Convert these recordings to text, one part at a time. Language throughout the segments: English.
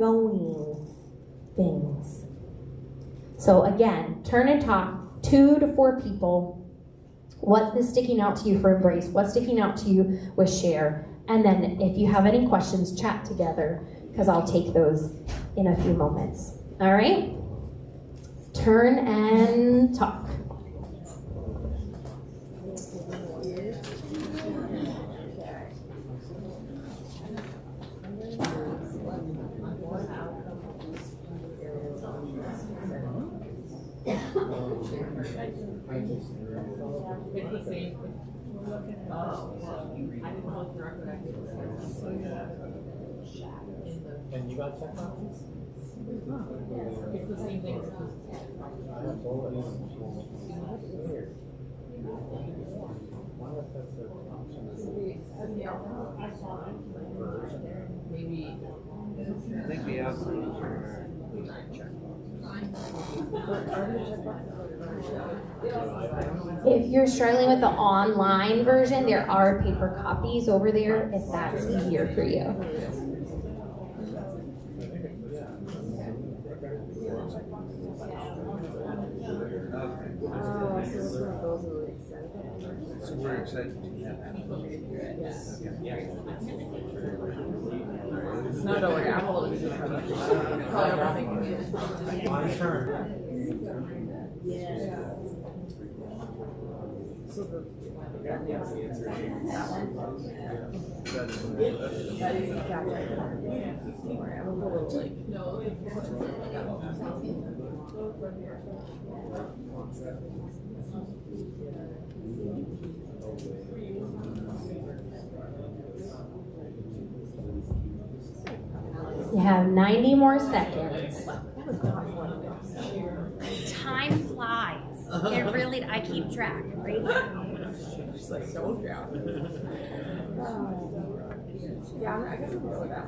ongoing things. So again, turn and talk 2 to 4 people. What is sticking out to you for Embrace? What's sticking out to you with Share? And then if you have any questions, chat together, because I'll take those in a few moments. All right? Turn and talk. And you got check boxes? It's the same thing. Maybe. I think we have some check. If you're struggling with the online version, there are paper copies over there if that's easier for you. So we're excited to have that. No, don't worry, I'm holding it. Probably overthinking. My turn. So the You have 90 more seconds. Time flies. It really, I keep track, right? She's like, don't drown. Yeah, I guess I'll go with that.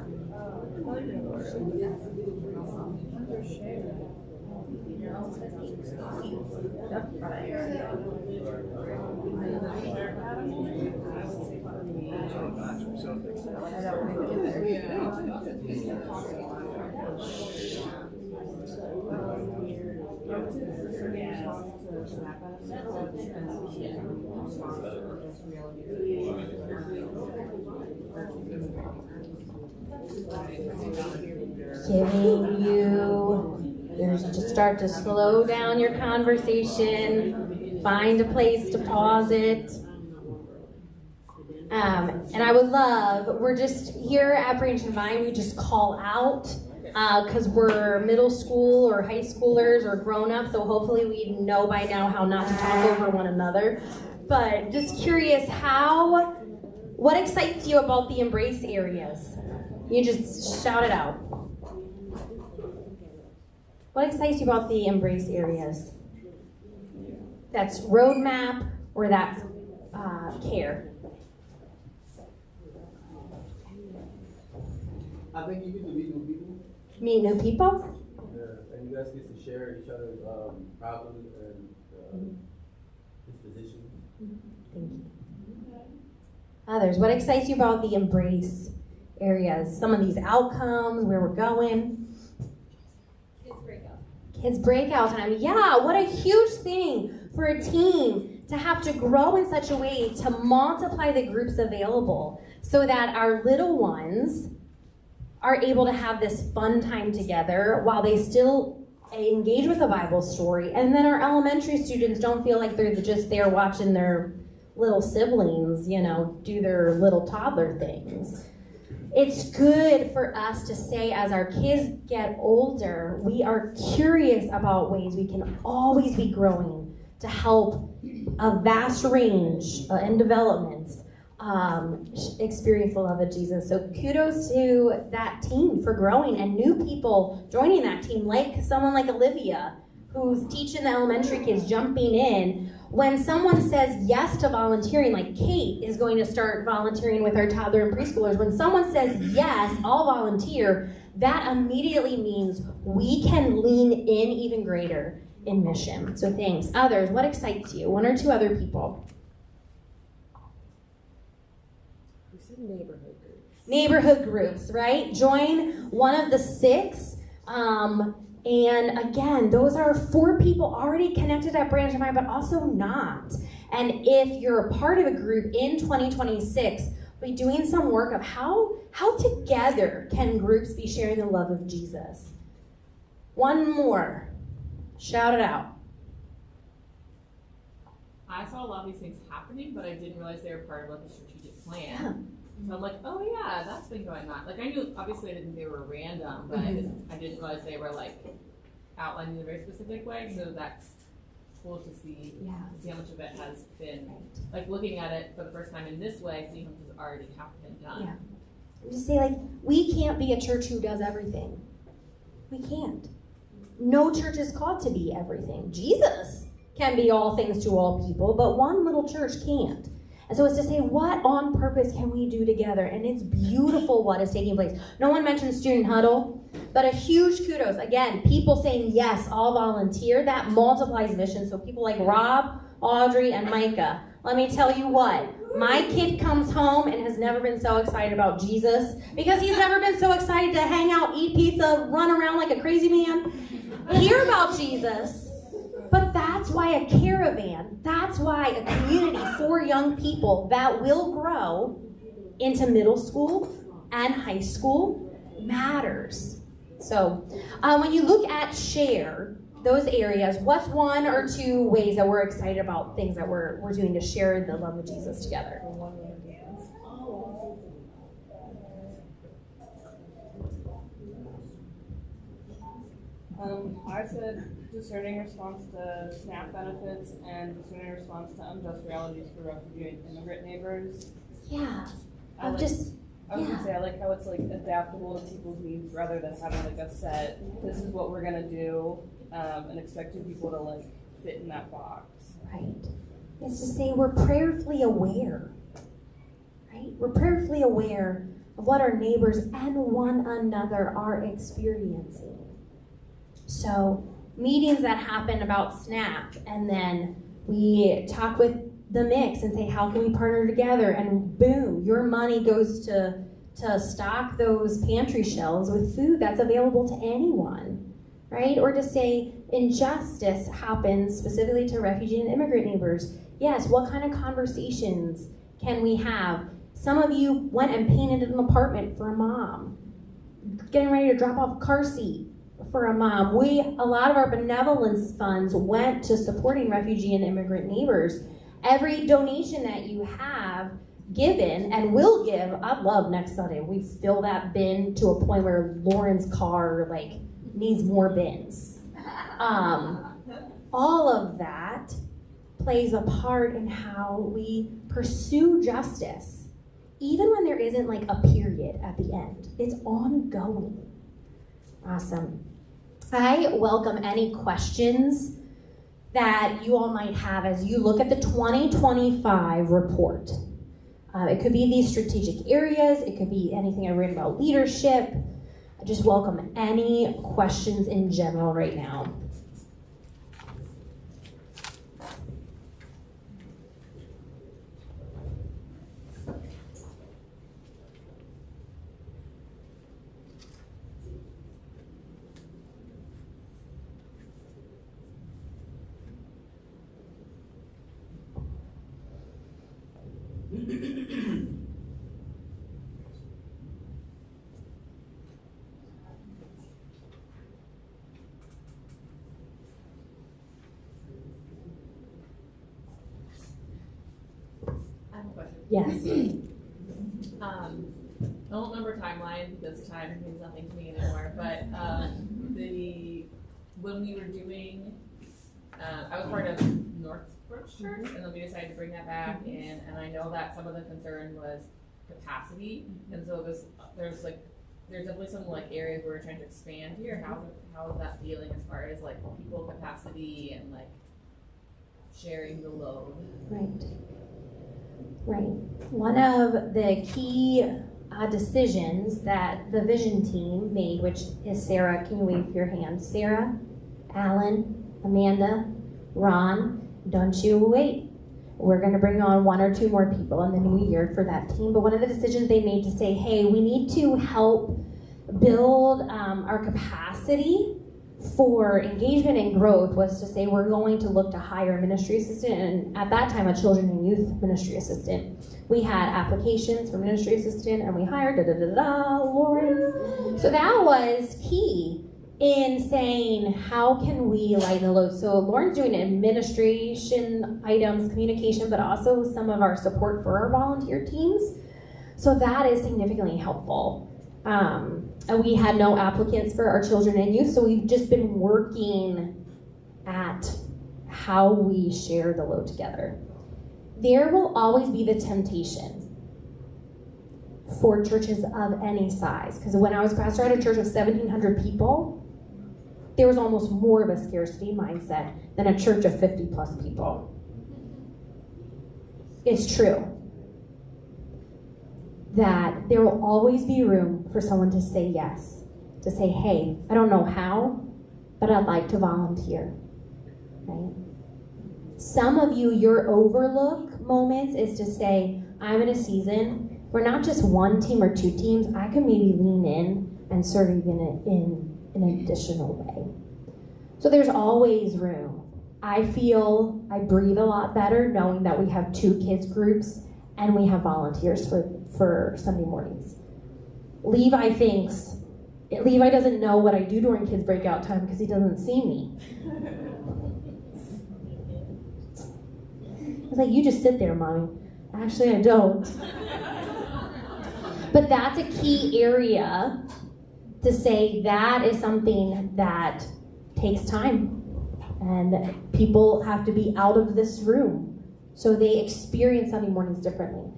Giving you just start to slow down your conversation, find a place to pause it. And I would love, we're just here at Brunch and Vine, we just call out because we're middle school or high schoolers or grown-ups, so hopefully we know by now how not to talk over one another. But just curious, what excites you about the Embrace areas? You just shout it out. What excites you about the Embrace areas? That's roadmap or that's care? I think you get to meet new people. Meet new people? Yeah, and you guys get to share each other's problems and dispositions. Thank you. Others, what excites you about the Embrace areas? Some of these outcomes, where we're going. Kids breakout time. Yeah, what a huge thing for a team to have to grow in such a way to multiply the groups available so that our little ones are able to have this fun time together while they still engage with a Bible story. And then our elementary students don't feel like they're just there watching their little siblings, do their little toddler things. It's good for us to say as our kids get older, we are curious about ways we can always be growing to help a vast range in developments experience the love of Jesus. So kudos to that team for growing and new people joining that team, like someone like Olivia, who's teaching the elementary kids, jumping in. When someone says yes to volunteering, like Kate is going to start volunteering with our toddler and preschoolers, when someone says yes, I'll volunteer, that immediately means we can lean in even greater in mission. So thanks. Others, what excites you? 1 or 2 other people. We said neighborhood groups. Neighborhood groups, right? Join one of the 6. And again, those are for people already connected at Branch and Vine, but also not. And if you're a part of a group in 2026, we'll be doing some work of how together can groups be sharing the love of Jesus. One more. Shout it out. I saw a lot of these things happening, but I didn't realize they were part of like a strategic plan. Yeah. So I'm like, oh yeah, that's been going on. Like I knew, obviously I didn't think they were random, but I didn't realize they were like outlined in a very specific way. So that's cool to see. Yeah. To see how much of it has been, like looking at it for the first time in this way, seeing how much has already been done. Yeah. Just say like, we can't be a church who does everything. We can't. No church is called to be everything. Jesus can be all things to all people, but one little church can't. And so it's to say, what on purpose can we do together? And it's beautiful what is taking place. No one mentioned student huddle, but a huge kudos. Again, people saying, yes, I'll volunteer. That multiplies mission. So people like Rob, Audrey, and Micah. Let me tell you what. My kid comes home and has never been so excited about Jesus because he's never been so excited to hang out, eat pizza, run around like a crazy man, hear about Jesus. But that's why a caravan, that's why a community for young people that will grow into middle school and high school matters. So when you look at share, those areas, what's 1 or 2 ways that we're excited about things that we're doing to share the love of Jesus together? I said discerning response to SNAP benefits and discerning response to unjust realities for refugee and immigrant neighbors. Yeah. I was gonna say I like how it's like adaptable to people's needs rather than having like a set, this is what we're gonna do, and expecting people to like fit in that box. Right. It's to say we're prayerfully aware. Right? We're prayerfully aware of what our neighbors and one another are experiencing. So meetings that happen about SNAP, and then we talk with the mix and say, how can we partner together? And boom, your money goes to stock those pantry shelves with food that's available to anyone, right? Or to say injustice happens specifically to refugee and immigrant neighbors. Yes, what kind of conversations can we have? Some of you went and painted an apartment for a mom, getting ready to drop off a car seat for a mom. A lot of our benevolence funds went to supporting refugee and immigrant neighbors. Every donation that you have given and will give, I'd love next Sunday we fill that bin to a point where Lauren's car needs more bins. All of that plays a part in how we pursue justice, even when there isn't a period at the end. It's ongoing. Awesome. I welcome any questions that you all might have as you look at the 2025 report. It could be these strategic areas. It could be anything I've written about leadership. I just welcome any questions in general right now. I have a question. Yes. I don't remember timeline because time means nothing to me anymore. But when we were doing, I was part of North Brunch Church, and then we decided to bring that back in. And I know that some of the concern was capacity, and so there's definitely some areas where we're trying to expand here. How is that feeling as far as people capacity and sharing the load? Right. One of the key decisions that the vision team made, which is Sarah, can you wave your hand? Sarah, Alan, Amanda, Ron, don't you wait. We're going to bring on 1 or 2 more people in the new year for that team. But one of the decisions they made to say, hey, we need to help build our capacity for engagement and growth was to say we're going to look to hire a ministry assistant, and at that time a children and youth ministry assistant. We had applications for ministry assistant and we hired Lauren. So that was key in saying how can we lighten the load. So Lauren's doing administration items, communication, but also some of our support for our volunteer teams. So that is significantly helpful. And we had no applicants for our children and youth, so we've just been working at how we share the load together. There will always be the temptation for churches of any size, because when I was pastor at a church of 1,700 people, there was almost more of a scarcity mindset than a church of 50 plus people. It's true that there will always be room for someone to say yes, to say, hey, I don't know how, but I'd like to volunteer, right? Some of you, your overlook moments is to say, I'm in a season where not just one team or 2 teams, I can maybe lean in and serve even in an additional way. So there's always room. I feel I breathe a lot better knowing that we have 2 kids groups and we have volunteers for Sunday mornings. Levi doesn't know what I do during kids breakout time because he doesn't see me. I was like, you just sit there, Mommy. Actually, I don't. But that's a key area to say that is something that takes time. And people have to be out of this room. So they experience Sunday mornings differently.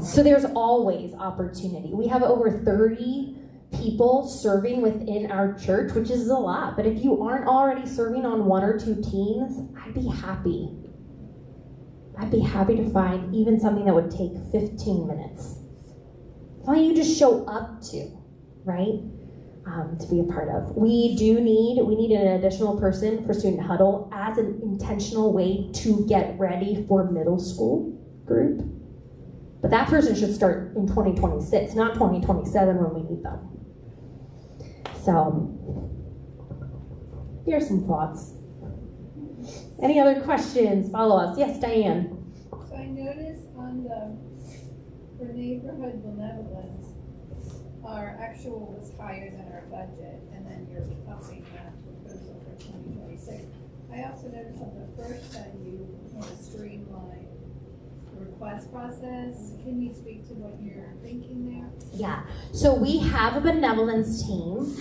So there's always opportunity. We have over 30 people serving within our church, which is a lot. But if you aren't already serving on 1 or 2 teams, I'd be happy. I'd be happy to find even something that would take 15 minutes. Something you just show up to, right? To be a part of. We need an additional person for student huddle as an intentional way to get ready for middle school group. But that person should start in 2026, not 2027 when we need them. So, here's some thoughts. Any other questions? Follow us. Yes, Diane. So I noticed for neighborhood benevolence, our actual was higher than our budget, and then you're upping that proposal for 2026. I also noticed on the first that you want to streamline the request process. Can you speak to what you're thinking there? Yeah. So we have a benevolence team.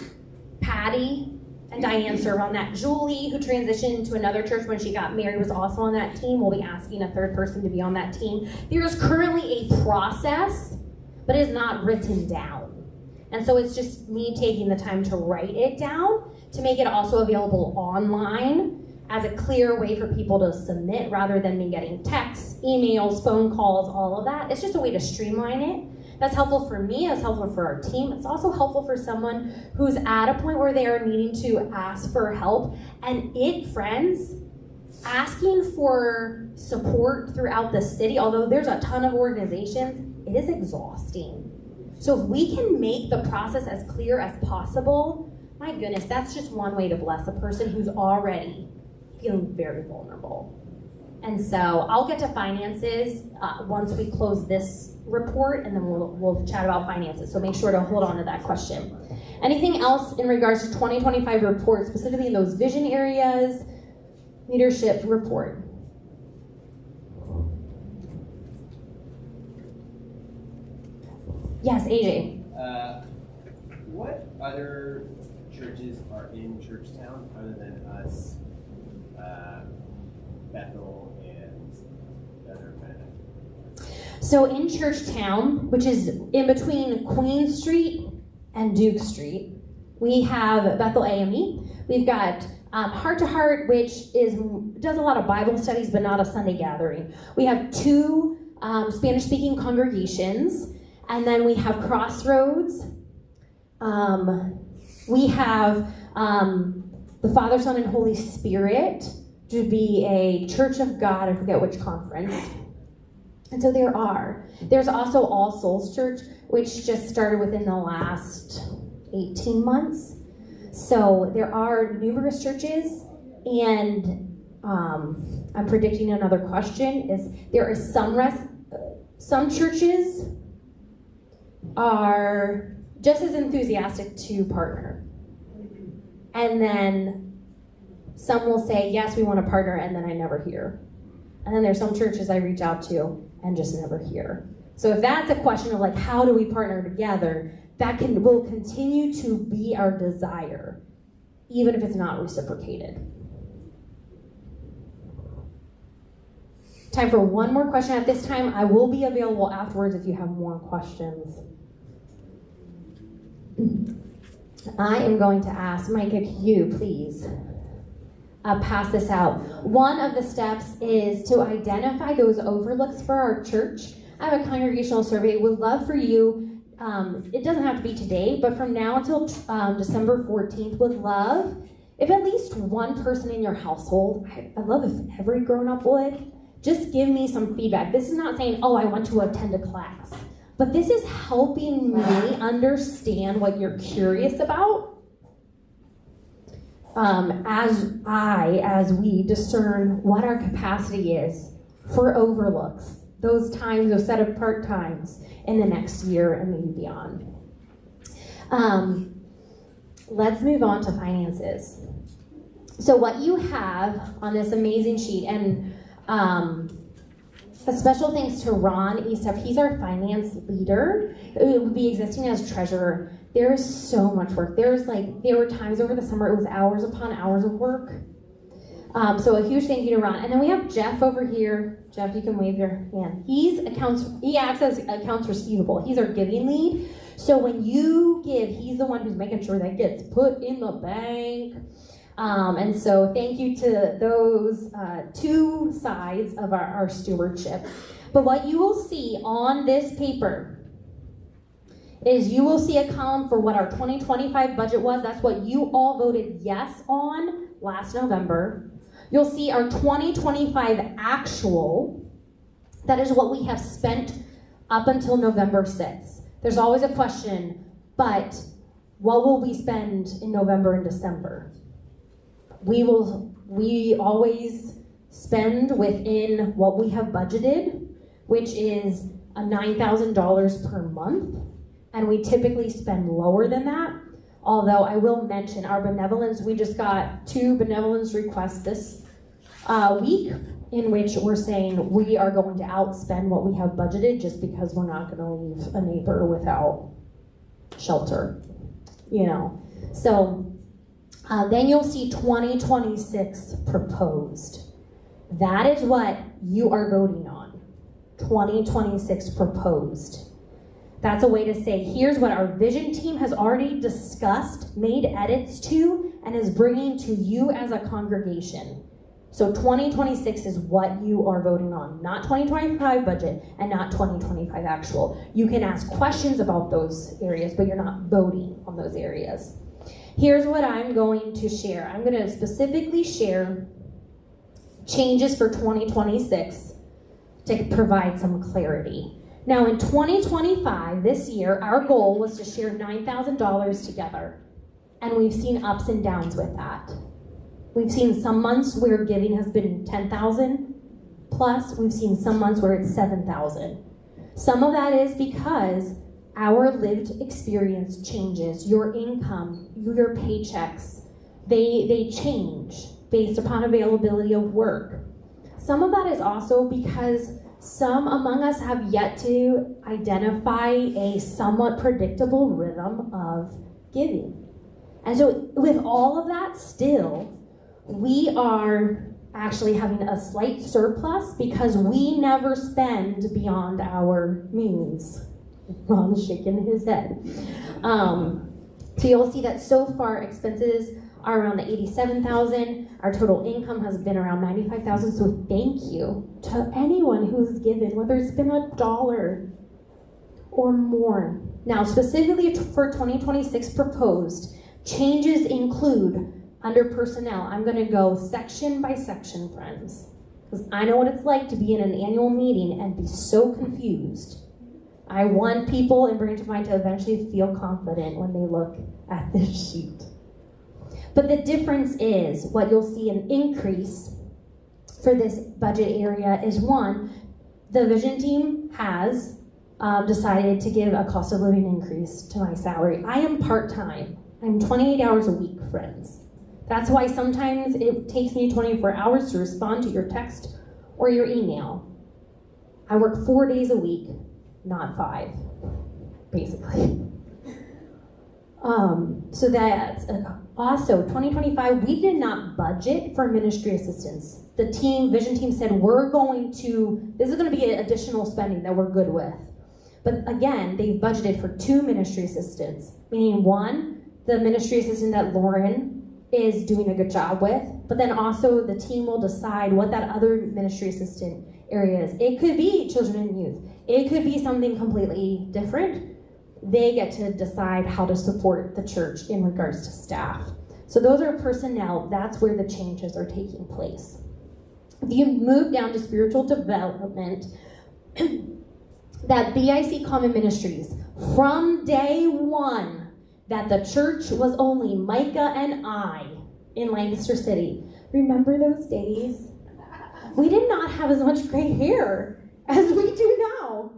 Patty and Diane serve on that. Julie, who transitioned to another church when she got married, was also on that team. We'll be asking a 3rd person to be on that team. There is currently a process, but it is not written down. And so it's just me taking the time to write it down to make it also available online as a clear way for people to submit rather than me getting texts, emails, phone calls, all of that. It's just a way to streamline it. That's helpful for me, that's helpful for our team. It's also helpful for someone who's at a point where they are needing to ask for help. And friends, asking for support throughout the city, although there's a ton of organizations, it is exhausting. So if we can make the process as clear as possible, my goodness, that's just one way to bless a person who's already feeling very vulnerable. And so I'll get to finances once we close this report, and then we'll chat about finances. So make sure to hold on to that question. Anything else in regards to 2025 report, specifically in those vision areas, leadership report? Yes, AJ. What other churches are in Churchtown other than us, Bethel, and the other kind of? So in Churchtown, which is in between Queen Street and Duke Street, we have Bethel AME. We've got Heart to Heart, which does a lot of Bible studies, but not a Sunday gathering. We have 2 Spanish-speaking congregations. And then we have Crossroads. We have the Father, Son, and Holy Spirit, to be a Church of God, I forget which conference. And so there's also All Souls Church, which just started within the last 18 months. So there are numerous churches, and I'm predicting another question is there are some churches are just as enthusiastic to partner. And then some will say, yes, we want to partner, and then I never hear. And then there's some churches I reach out to and just never hear. So if that's a question of like, how do we partner together, that will continue to be our desire, even if it's not reciprocated. Time for one more question at this time. I will be available afterwards if you have more questions. I am going to ask, Mike, if you please pass this out. One of the steps is to identify those overlooks for our church. I have a congregational survey. Would love for you, it doesn't have to be today, but from now until December 14th, would love if at least one person in your household, I'd love if every grown-up would, just give me some feedback. This is not saying, oh, I want to attend a class, but this is helping me understand what you're curious about. As we discern what our capacity is for overlooks, those times, those set apart times in the next year and maybe beyond. Let's move on to finances. So what you have on this amazing sheet, and a special thanks to Ron Estep, he's our finance leader, who will be existing as treasurer. There is so much work. There were times over the summer, it was hours upon hours of work. So a huge thank you to Ron. And then we have Jeff over here. Jeff, you can wave your hand. He acts as accounts receivable. He's our giving lead. So when you give, he's the one who's making sure that gets put in the bank. And so thank you to those two sides of our stewardship. But what you will see on this paper is you will see a column for what our 2025 budget was. That's what you all voted yes on last November. You'll see our 2025 actual. That is what we have spent up until November 6th. There's always a question, but what will we spend in November and December? We always spend within what we have budgeted, which is a $9,000 per month. And we typically spend lower than that. Although I will mention our benevolence, we just got 2 benevolence requests this week in which we're saying we are going to outspend what we have budgeted just because we're not going to leave a neighbor without shelter, So then you'll see 2026 proposed. That is what you are voting on, 2026 proposed. That's a way to say, here's what our vision team has already discussed, made edits to, and is bringing to you as a congregation. So 2026 is what you are voting on, not 2025 budget and not 2025 actual. You can ask questions about those areas, but you're not voting on those areas. Here's what I'm going to share. I'm going to specifically share changes for 2026 to provide some clarity. Now in 2025, this year, our goal was to share $9,000 together. And we've seen ups and downs with that. We've seen some months where giving has been 10,000 plus. We've seen some months where it's 7,000. Some of that is because our lived experience changes. Your income, your paychecks, they change based upon availability of work. Some of that is also because some among us have yet to identify a somewhat predictable rhythm of giving. And so with all of that still, we are actually having a slight surplus because we never spend beyond our means. Ron's shaking his head. So you'll see that so far expenses are around the 87,000. Our total income has been around 95,000. So thank you to anyone who's given, whether it's been $1 or more. Now, specifically for 2026 proposed, changes include under personnel, I'm going to go section by section, friends, because I know what it's like to be in an annual meeting and be so confused. I want people in Brunch to eventually feel confident when they look at this sheet. But the difference is, what you'll see an increase for this budget area is, one, the vision team has decided to give a cost of living increase to my salary. I am part-time. I'm 28 hours a week, friends. That's why sometimes it takes me 24 hours to respond to your text or your email. I work 4 days a week, not 5, basically. So that's also 2025, we did not budget for ministry assistants. The vision team said, this is going to be additional spending that we're good with. But again, they've budgeted for 2 ministry assistants, meaning one, the ministry assistant that Lauren is doing a good job with, but then also the team will decide what that other ministry assistant area is. It could be children and youth. It could be something completely different. They get to decide how to support the church in regards to staff. So those are personnel. That's where the changes are taking place. If you move down to spiritual development, that BIC Common Ministries, from day one, that the church was only Micah and I in Lancaster City. Remember those days? We did not have as much gray hair as we do now.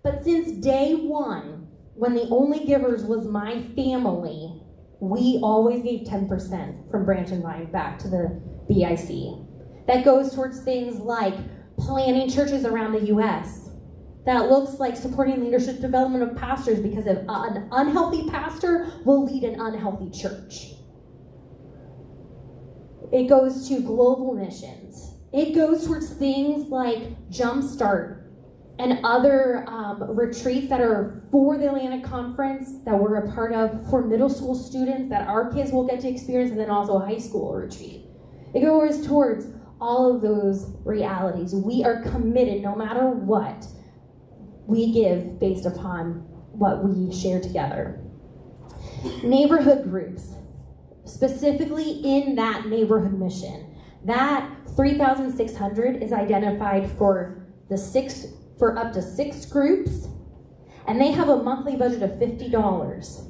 But since day one, when the only givers was my family, we always gave 10% from Branch and Vine back to the BIC. That goes towards things like planning churches around the U.S., that looks like supporting leadership development of pastors, because an unhealthy pastor will lead an unhealthy church. It goes to global missions. It goes towards things like Jumpstart and other retreats that are for the Atlantic Conference that we're a part of for middle school students that our kids will get to experience, and then also a high school retreat. It goes towards all of those realities. We are committed, no matter what, we give based upon what we share together. Neighborhood groups, specifically in that neighborhood mission, that 3,600 is identified for up to 6 groups, and they have a monthly budget of $50.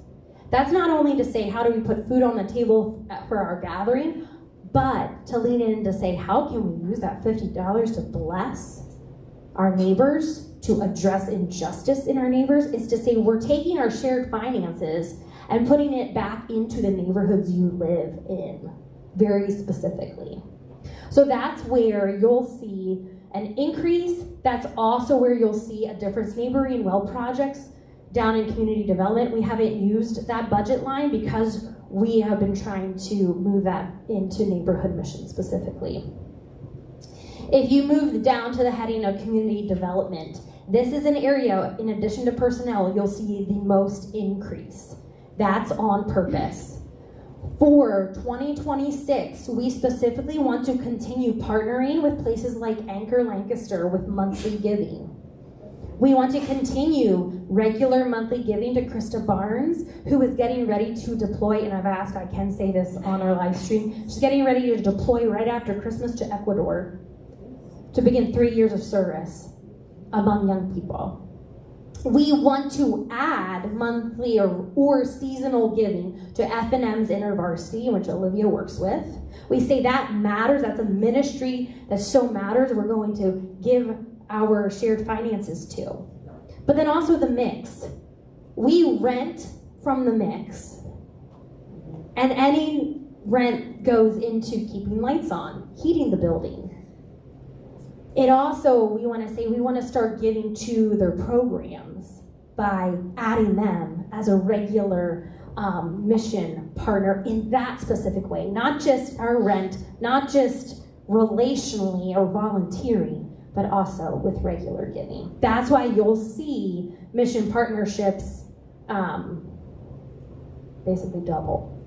That's not only to say, how do we put food on the table for our gathering, but to lean in to say, how can we use that $50 to bless our neighbors, to address injustice in our neighbors, is to say we're taking our shared finances and putting it back into the neighborhoods you live in, very specifically. So that's where you'll see an increase. That's also where you'll see a difference. Neighboring well projects down in community development, we haven't used that budget line because we have been trying to move that into neighborhood missions specifically. If you move down to the heading of community development, this is an area, in addition to personnel, you'll see the most increase. That's on purpose. For 2026, we specifically want to continue partnering with places like Anchor Lancaster with monthly giving. We want to continue regular monthly giving to Krista Barnes, who is getting ready to deploy, and I've asked, I can say this on our live stream, she's getting ready to deploy right after Christmas to Ecuador to begin 3 years of service among young people. We want to add monthly or seasonal giving to F&M's InterVarsity, which Olivia works with. We say that matters. That's a ministry that so matters. We're going to give our shared finances to. But then also the mix. We rent from the mix, and any rent goes into keeping lights on, heating the building. It also, we want to start giving to their programs by adding them as a regular mission partner in that specific way. Not just our rent, not just relationally or volunteering, but also with regular giving. That's why you'll see mission partnerships basically double.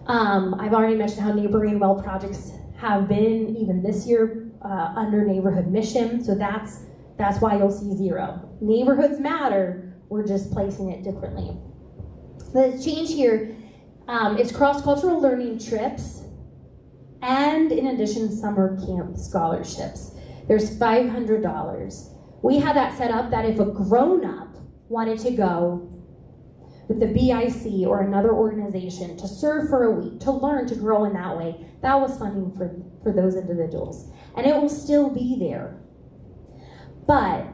I've already mentioned how neighboring well projects have been, even this year, under neighborhood mission, so that's why you'll see 0. Neighborhoods matter, we're just placing it differently. The change here, It's cross-cultural learning trips, and in addition, summer camp scholarships. There's $500. We had that set up that if a grown-up wanted to go with the BIC or another organization to serve for a week, to learn, to grow in that way, that was funding for those individuals. And it will still be there. But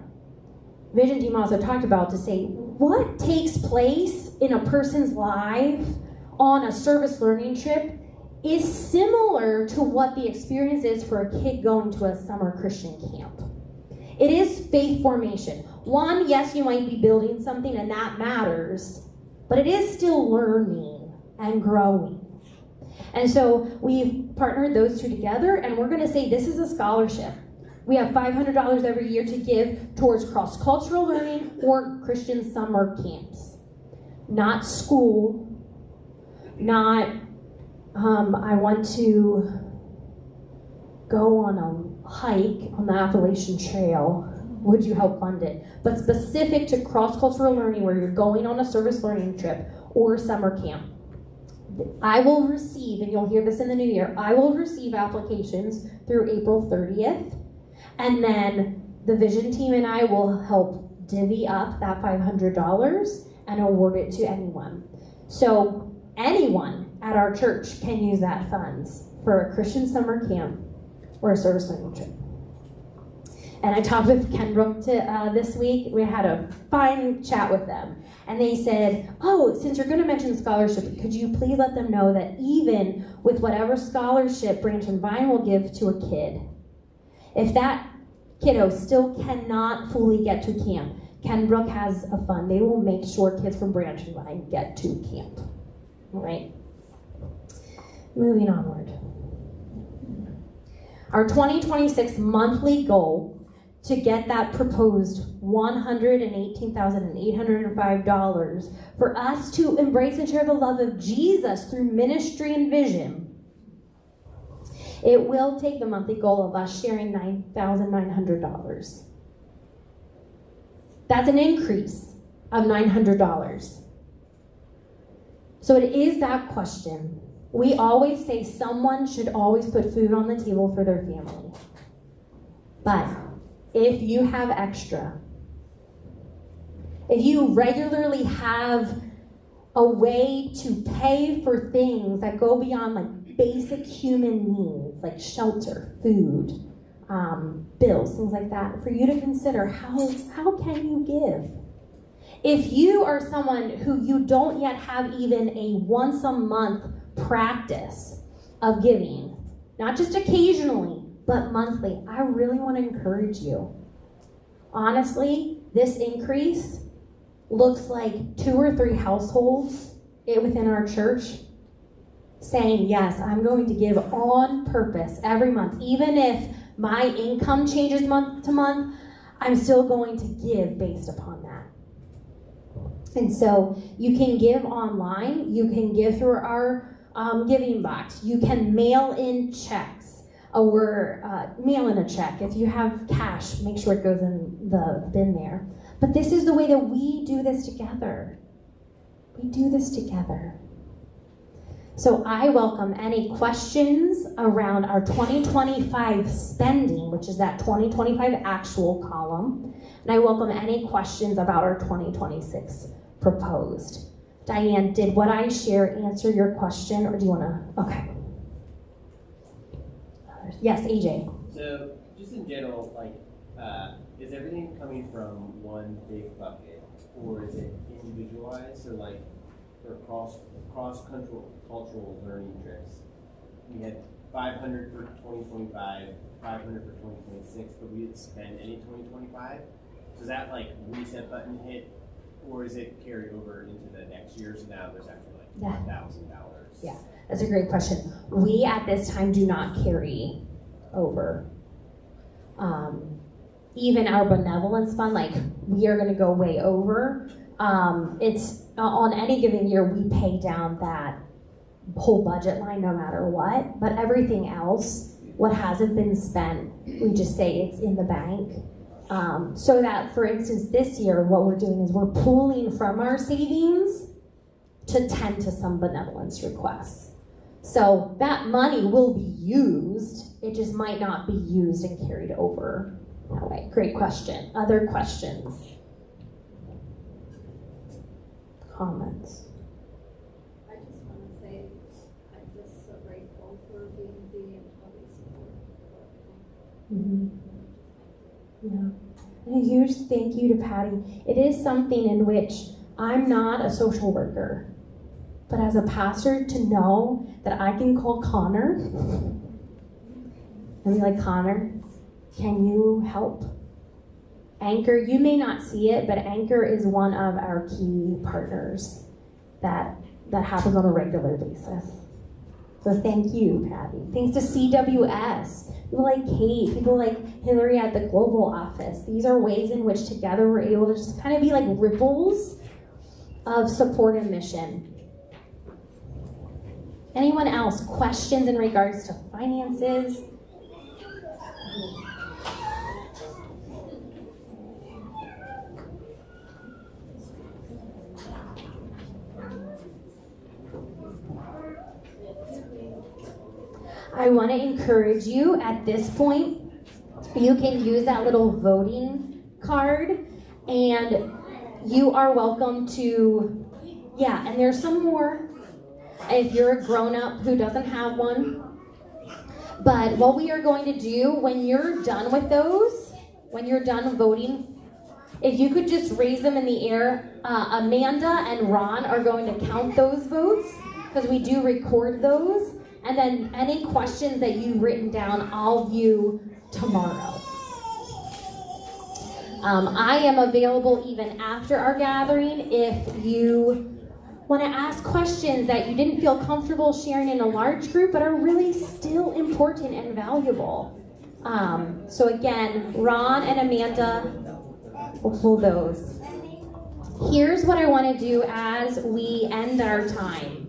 Vision Team also talked about to say, what takes place in a person's life on a service learning trip is similar to what the experience is for a kid going to a summer Christian camp. It is faith formation. One, yes, you might be building something and that matters, but it is still learning and growing. And so we've partnered those two together, and we're going to say this is a scholarship. We have $500 every year to give towards cross-cultural learning or Christian summer camps. Not school, not I want to go on a hike on the Appalachian Trail. Would you help fund it? But specific to cross-cultural learning where you're going on a service learning trip or summer camp. I will receive, and you'll hear this in the new year, I will receive applications through April 30th. And then the Vision Team and I will help divvy up that $500 and award it to anyone. So anyone at our church can use that funds for a Christian summer camp or a service learning trip. And I talked with Kenbrook this week. We had a fine chat with them. And they said, oh, since you're going to mention scholarship, could you please let them know that even with whatever scholarship Branch and Vine will give to a kid, if that kiddo still cannot fully get to camp, Kenbrook has a fund. They will make sure kids from Branch and Vine get to camp. All right? Moving onward. Our 2026 monthly goal to get that proposed $118,805 for us to embrace and share the love of Jesus through ministry and vision. It will take the monthly goal of us sharing $9,900. That's an increase of $900. So it is that question. We always say someone should always put food on the table for their family. But if you have extra, if you regularly have a way to pay for things that go beyond like basic human needs, like shelter, food, bills, things like that, for you to consider how can you give? If you are someone who you don't yet have even a once a month practice of giving, not just occasionally, but monthly, I really want to encourage you. Honestly, this increase looks like 2 or 3 households within our church saying, yes, I'm going to give on purpose every month. Even if my income changes month to month, I'm still going to give based upon that. And so you can give online, you can give through our giving box, you can mail in checks, or mail in a check. If you have cash, make sure it goes in the bin there. But this is the way that we do this together. We do this together. So I welcome any questions around our 2025 spending, which is that 2025 actual column. And I welcome any questions about our 2026 proposed. Diane, did what I share answer your question, or do you want to? Okay. Yes, AJ. So, just in general, like, is everything coming from one big bucket, or is it individualized? So, like, for cross-cultural learning trips, we had 500 for 2025, 500 for 2026, but we didn't spend any 2025. So is that like reset button hit, or is it carry over into the next year? So now there's actually like $1,000. Yeah, that's a great question. We at this time do not carry over. Even our benevolence fund, like we are going to go way over. It's on any given year we pay down that whole budget line no matter what, but everything else, what hasn't been spent, we just say it's in the bank. So that, for instance, this year what we're doing is we're pulling from our savings to tend to some benevolence requests. So that money will be used, it just might not be used and carried over that way. Great question. Other questions? Comments? I just want to say, I'm just so grateful for B&B and all these support. Yeah. And a huge thank you to Patty. It is something in which I'm not a social worker, but as a pastor, to know that I can call Connor and be like, Connor, can you help? Anchor, you may not see it, but Anchor is one of our key partners that happens on a regular basis. So thank you, Patty. Thanks to CWS, people like Kate, people like Hillary at the global office. These are ways in which together we're able to just kind of be like ripples of support and mission. Anyone else? Questions in regards to finances? I want to encourage you at this point, you can use that little voting card, and you are welcome to, and there's some more if you're a grown-up who doesn't have one. But what we are going to do when you're done with those, when you're done voting, if you could just raise them in the air, Amanda and Ron are going to count those votes, because we do record those. And then any questions that you've written down, I'll view tomorrow. I am available even after our gathering if you want to ask questions that you didn't feel comfortable sharing in a large group, but are really still important and valuable. So again, Ron and Amanda will pull those. Here's what I want to do as we end our time.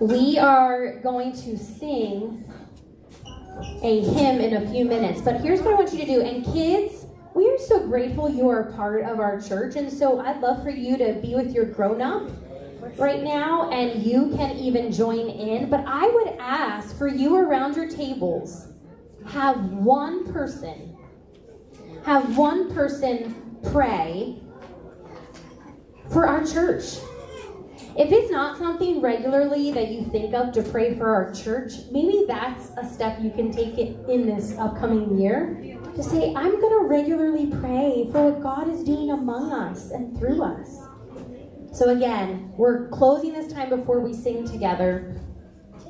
We are going to sing a hymn in a few minutes, but here's what I want you to do. And kids, we are so grateful you are part of our church, and so I'd love for you to be with your grown-up right now, and you can even join in. But I would ask for you around your tables, have one person pray for our church. If it's not something regularly that you think of to pray for our church, maybe that's a step you can take it in this upcoming year. To say, I'm going to regularly pray for what God is doing among us and through us. So again, we're closing this time before we sing together.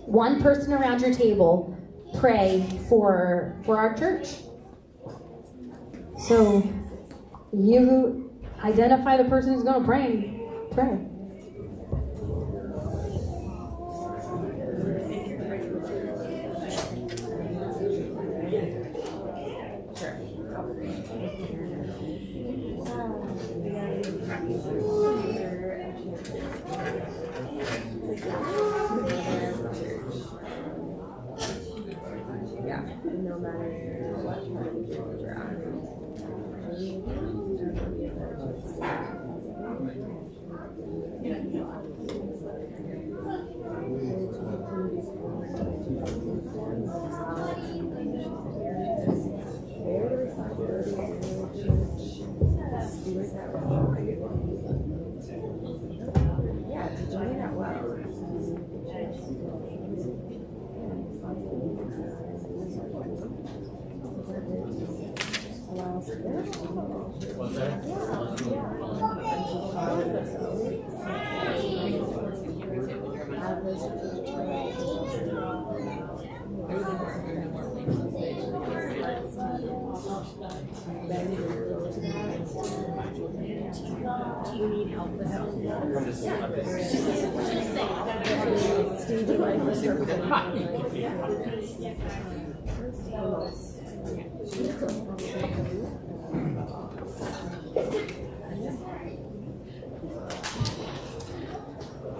One person around your table, pray for our church. So you identify the person who's going to pray and pray. No matter what part of the church you're on. Yeah, to join that well. Was there? Do you need help with something? I'm just Stage of life is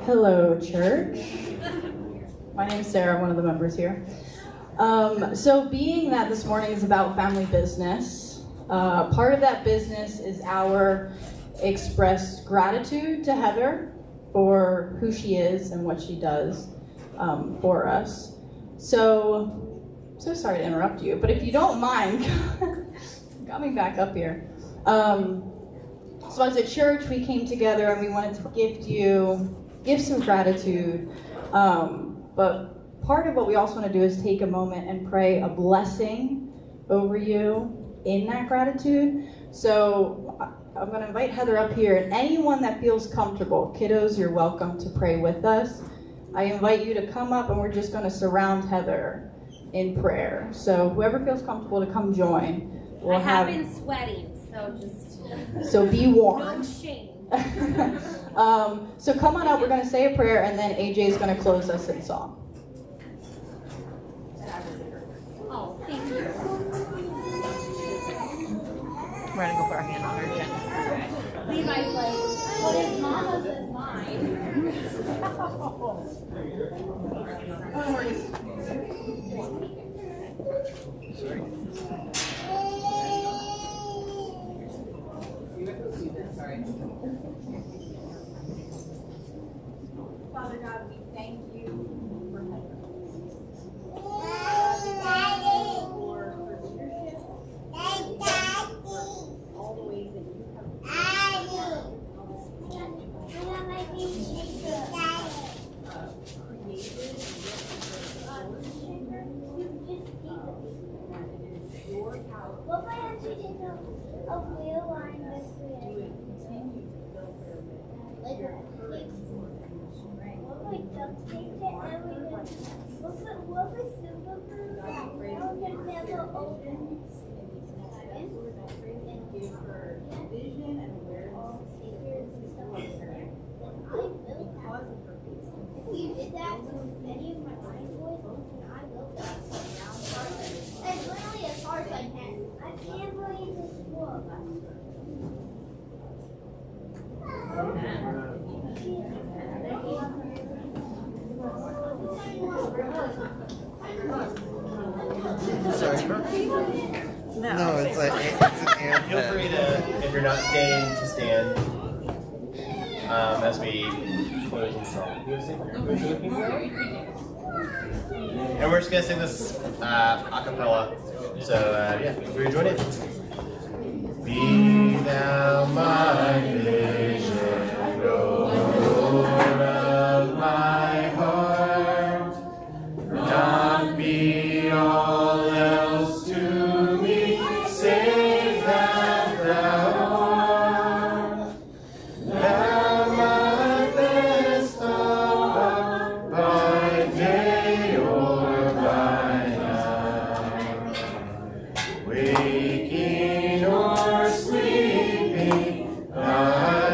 Hello, church. My name's Sarah, one of the members here. So being that this morning is about family business, part of that business is our express gratitude to Heather for who she is and what she does for us. So sorry to interrupt you, but if you don't mind, coming back up here. So as a church, we came together and we wanted to give some gratitude. But part of what we also want to do is take a moment and pray a blessing over you in that gratitude. So I'm going to invite Heather up here, and anyone that feels comfortable, kiddos, you're welcome to pray with us. I invite you to come up, and we're just going to surround Heather in prayer. So whoever feels comfortable to come join. I have been sweating, so just so be warned. No shame. So come on up, we're going to say a prayer, and then AJ is going to close us in song. Oh, thank you. We're gonna go for our hand on our agenda. Levi's like, what is mama's is mine. Father God, we thank you for Heather. For her leadership, all the ways that you have your power What if I actually did a wheel line this way? to continue to build their Like, your courage, what if I duct taped it and we just, what if I super glue that and we can never open? give her vision and awareness Secrets and stuff like that. I built that. because of her faith. If you did that to any of my line boys, I built that. It's literally as hard as I can. I can't believe this book. Sorry. No, it's like it's an Feel free to, if you're not staying, to stand as we close the song. And we're just gonna sing this a cappella. So yeah, will you join it? Be thou my vision, Lord of my heart, not be all else to me, save that thou art. Thou my best thought, by day or by night, waking or sleeping, thy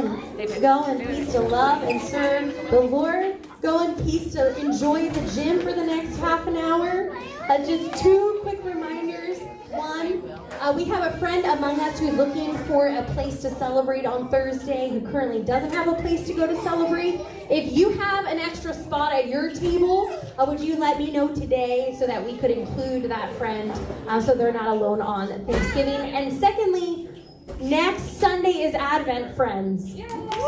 and go in peace to love and serve the Lord. Go in peace to enjoy the gym for the next half an hour. Just two quick reminders. One, we have a friend among us who's looking for a place to celebrate on Thursday, who currently doesn't have a place to go to celebrate. If you have an extra spot at your table, would you let me know today so that we could include that friend so they're not alone on Thanksgiving? And secondly, next Sunday is Advent, friends.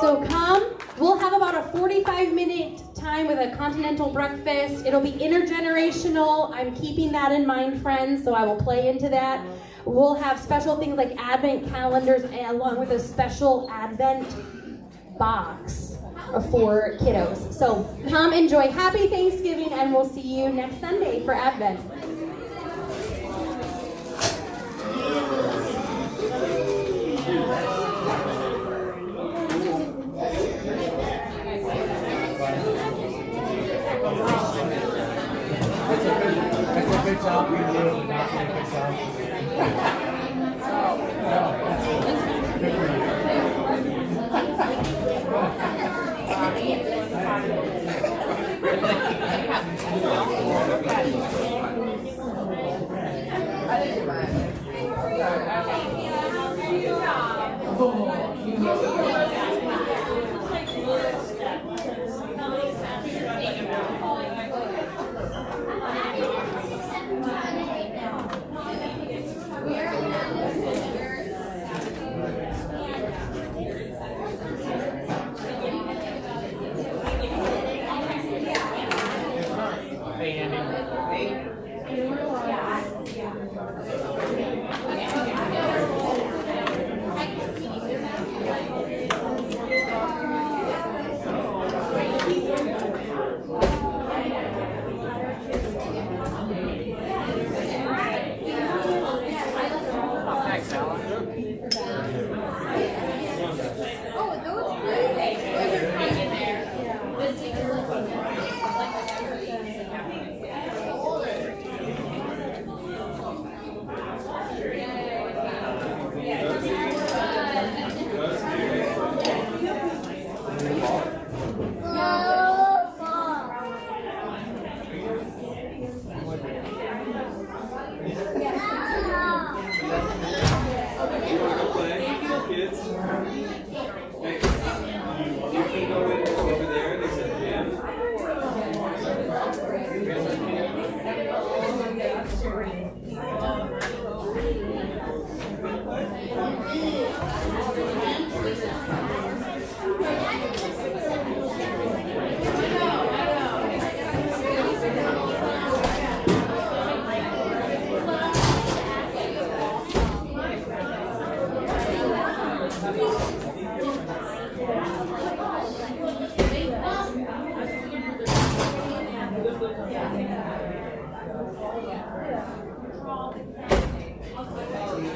So come. We'll have about a 45-minute time with a continental breakfast. It'll be intergenerational. I'm keeping that in mind, friends, so I will play into that. We'll have special things like Advent calendars along with a special Advent box for kiddos. So come enjoy. Happy Thanksgiving, and we'll see you next Sunday for Advent. It's a good job you do. Not a good job.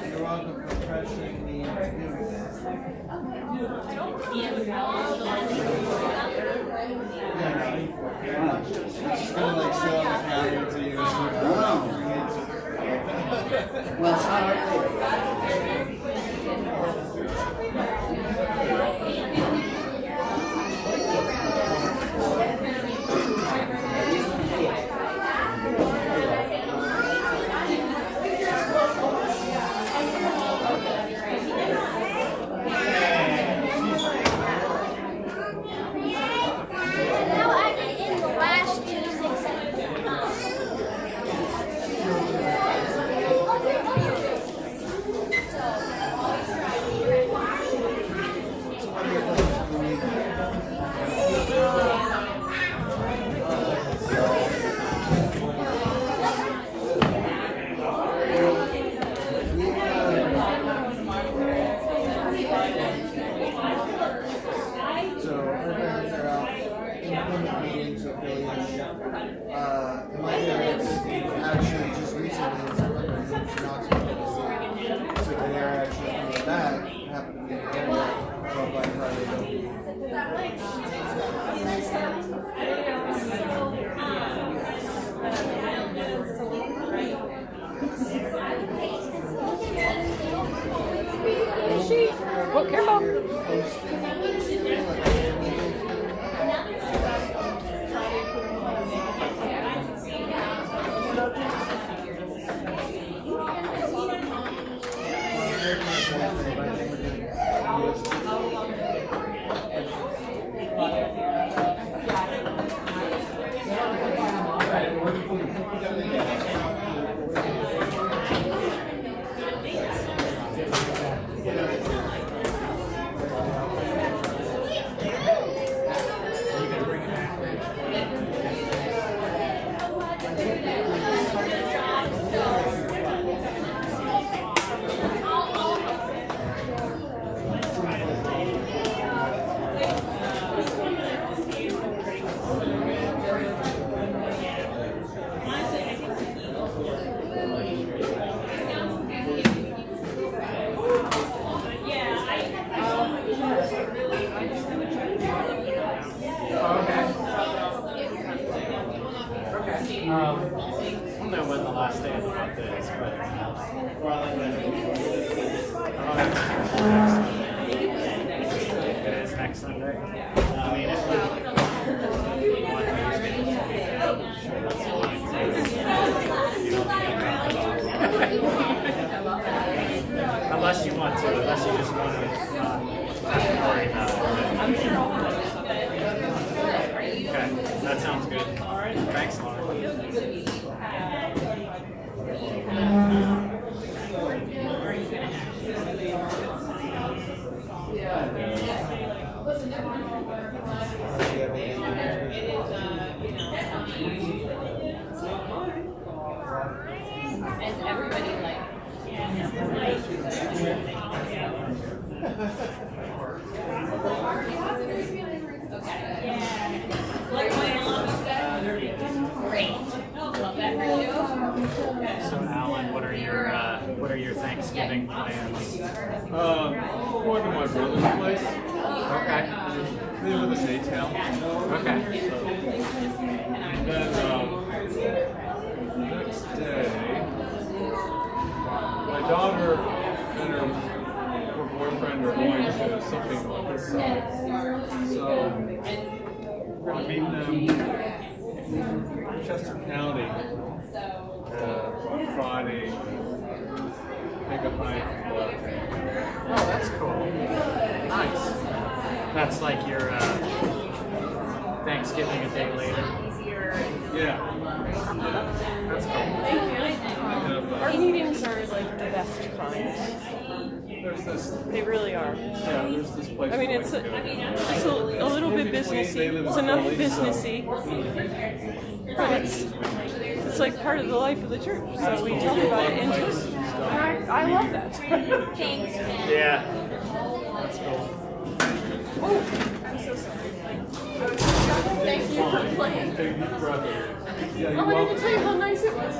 You're welcome for pressuring me into doing this. It's just gonna like sit on the counter until you Well, it's not our sheet. Oh, careful. I don't know when the last day of the month is, but it is next Sunday. I mean, unless you want to, unless you just want to worry about it. I'm sure I'll have it. Okay, that sounds good. Thanks, Lauren. And everybody Great. Love that for you. So, Alan, what are your Thanksgiving plans? Going to my brother's place. Okay. They live in Maytown. Okay. And then next day, my daughter and her boyfriend are going to something on this side. So we're going to meet them in Chester County on Friday. Take a hike. Oh, that's cool. Nice. That's like your Thanksgiving a day later. Yeah. That's cool. Our meetings are like the best kind. There's this. They really are. Yeah, there's this place. I mean, it's a little bit businessy. It's enough businessy, but it's like part of the life of the church. So we talk about it in church. And I love that. Thanks. Yeah. That's cool. Oh, I'm so sorry. Thank you for playing. Take a deep breath. Yeah, Oh, I didn't tell you how nice it was.